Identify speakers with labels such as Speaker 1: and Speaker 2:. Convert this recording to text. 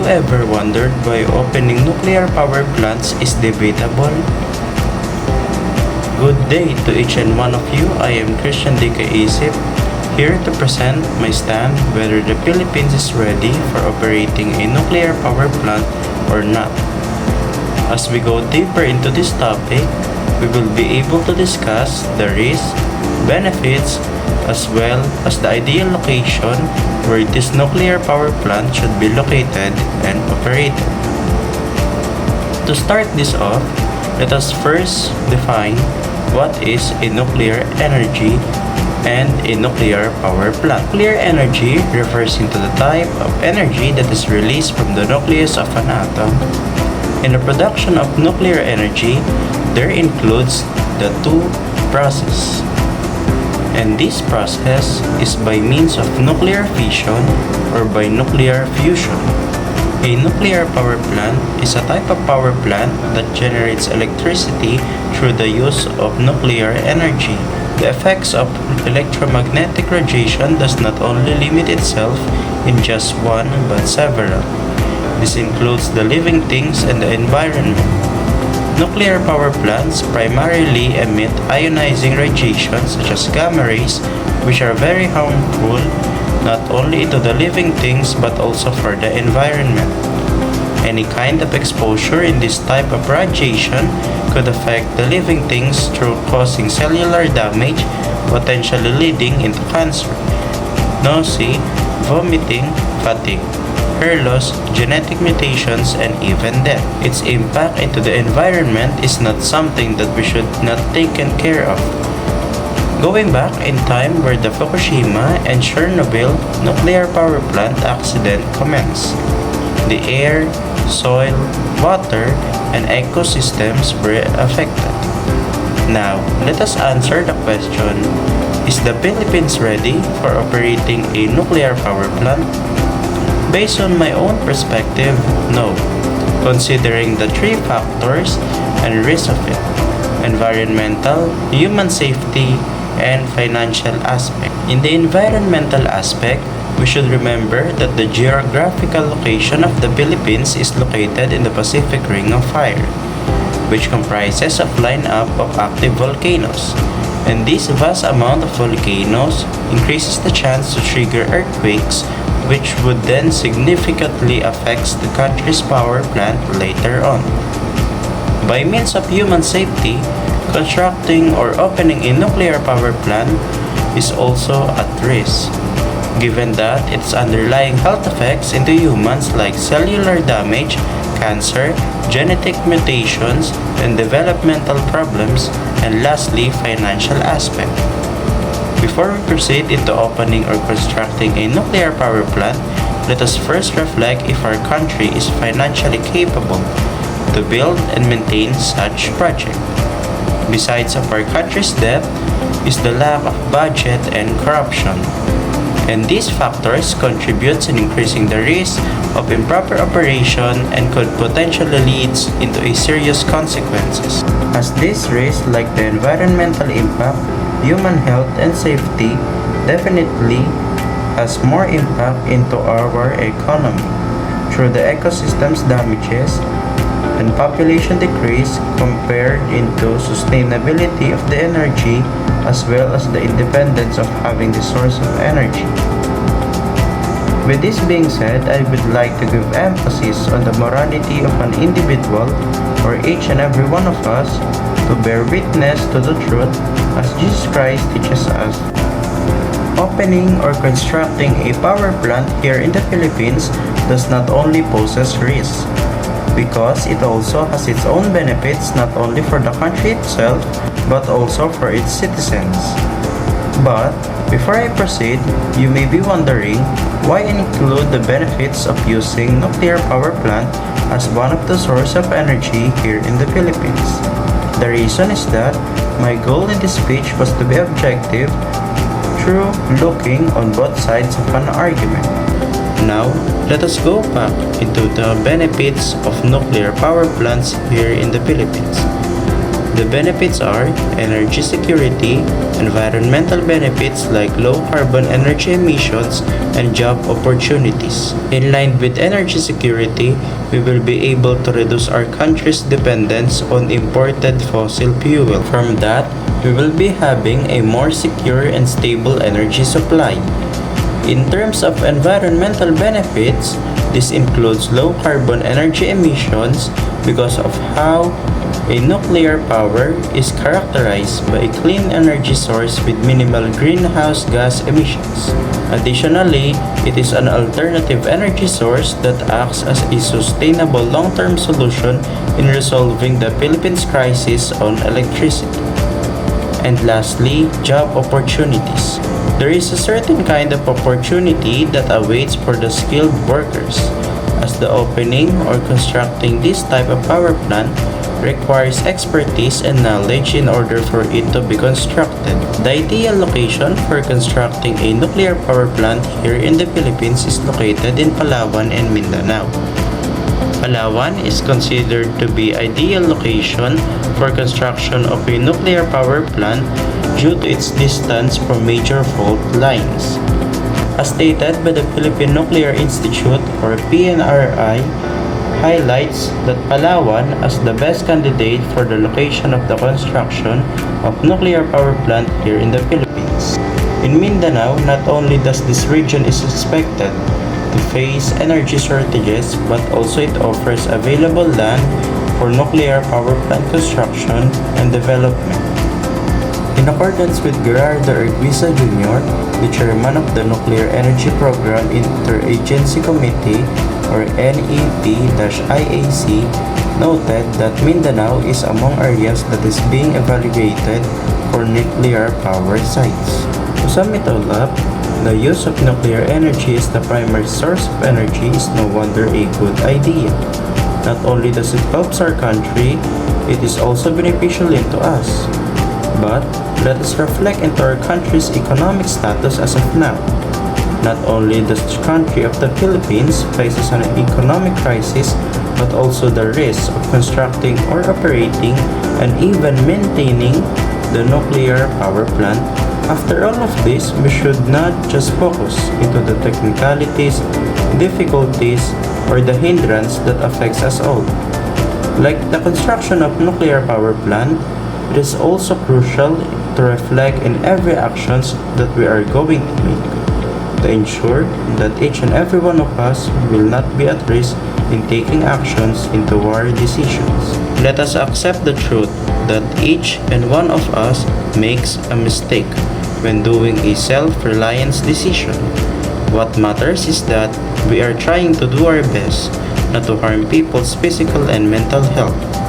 Speaker 1: ever wondered why opening nuclear power plants is debatable? Good day to each and one of you. I am Christian D. Caisip, here to present my stand whether the Philippines is ready for operating a nuclear power plant or not. As we go deeper into this topic, we will be able to discuss the risks, benefits, as well as the ideal location where this nuclear power plant should be located and operated. To start this off, let us first define what is a nuclear energy and a nuclear power plant. Nuclear energy refers to the type of energy that is released from the nucleus of an atom. In the production of nuclear energy, there includes the two processes. And this process is by means of nuclear fission or by nuclear fusion. A nuclear power plant is a type of power plant that generates electricity through the use of nuclear energy. The effects of electromagnetic radiation does not only limit itself in just one but several. This includes the living things and the environment. Nuclear power plants primarily emit ionizing radiation such as gamma rays, which are very harmful not only to the living things but also for the environment. Any kind of exposure in this type of radiation could affect the living things through causing cellular damage, potentially leading into cancer, nausea, vomiting, fatigue, hair loss, genetic mutations, and even death. Its impact into the environment is not something that we should not taken care of. Going back in time where the Fukushima and Chernobyl nuclear power plant accident commenced, the air, soil, water, and ecosystems were affected. Now, let us answer the question, is the Philippines ready for operating a nuclear power plant? Based on my own perspective, no, considering the three factors and risks of it: environmental, human safety, and financial aspect. In the environmental aspect, we should remember that the geographical location of the Philippines is located in the Pacific Ring of Fire, which comprises of lineup of active volcanoes. And this vast amount of volcanoes increases the chance to trigger earthquakes, which would then significantly affect the country's power plant later on. By means of human safety, constructing or opening a nuclear power plant is also at risk, given that its underlying health effects into humans like cellular damage, cancer, genetic mutations, and developmental problems, and lastly, financial aspect. Before we proceed into opening or constructing a nuclear power plant, let us first reflect if our country is financially capable to build and maintain such project. Besides of our country's debt is the lack of budget and corruption. And these factors contribute in increasing the risk of improper operation and could potentially lead into a serious consequences. As these risks like the environmental impact, human health and safety definitely has more impact into our economy through the ecosystem's damages and population decrease compared into sustainability of the energy as well as the independence of having the source of energy. With this being said, I would like to give emphasis on the morality of an individual or each and every one of us to bear witness to the truth as Jesus Christ teaches us. Opening or constructing a power plant here in the Philippines does not only poses risks, because it also has its own benefits not only for the country itself but also for its citizens. But before I proceed, you may be wondering why I include the benefits of using nuclear power plant as one of the source of energy here in the Philippines. The reason is that my goal in this speech was to be objective through looking on both sides of an argument. Now, let us go back into the benefits of nuclear power plants here in the Philippines. The benefits are energy security, environmental benefits like low carbon energy emissions, and job opportunities. In line with energy security, we will be able to reduce our country's dependence on imported fossil fuel. From that, we will be having a more secure and stable energy supply. In terms of environmental benefits, this includes low carbon energy emissions because of how a nuclear power is characterized by a clean energy source with minimal greenhouse gas emissions. Additionally, it is an alternative energy source that acts as a sustainable long-term solution in resolving the Philippines' crisis on electricity. And lastly, job opportunities. There is a certain kind of opportunity that awaits for the skilled workers, as the opening or constructing this type of power plant requires expertise and knowledge in order for it to be constructed. The ideal location for constructing a nuclear power plant here in the Philippines is located in Palawan and Mindanao. Palawan is considered to be ideal location for construction of a nuclear power plant due to its distance from major fault lines. As stated by the Philippine Nuclear Institute or PNRI, highlights that Palawan as the best candidate for the location of the construction of nuclear power plant here in the Philippines. In Mindanao, not only does this region is expected to face energy shortages, but also it offers available land for nuclear power plant construction and development. In accordance with Gerardo Arguisa Jr., the chairman of the Nuclear Energy Program Interagency Committee or NEP-IAC, noted that Mindanao is among areas that is being evaluated for nuclear power sites. To sum it all up, the use of nuclear energy as the primary source of energy is no wonder a good idea. Not only does it help our country, it is also beneficial to us. But let us reflect into our country's economic status as of now. Not only does the country of the Philippines faces an economic crisis, but also the risk of constructing or operating and even maintaining the nuclear power plant. After all of this, we should not just focus into the technicalities, difficulties, or the hindrance that affects us all. Like the construction of nuclear power plant, it is also crucial to reflect in every actions that we are going to make, to ensure that each and every one of us will not be at risk in taking actions into our decisions. Let us accept the truth that each and one of us makes a mistake when doing a self-reliance decision. What matters is that we are trying to do our best not to harm people's physical and mental health.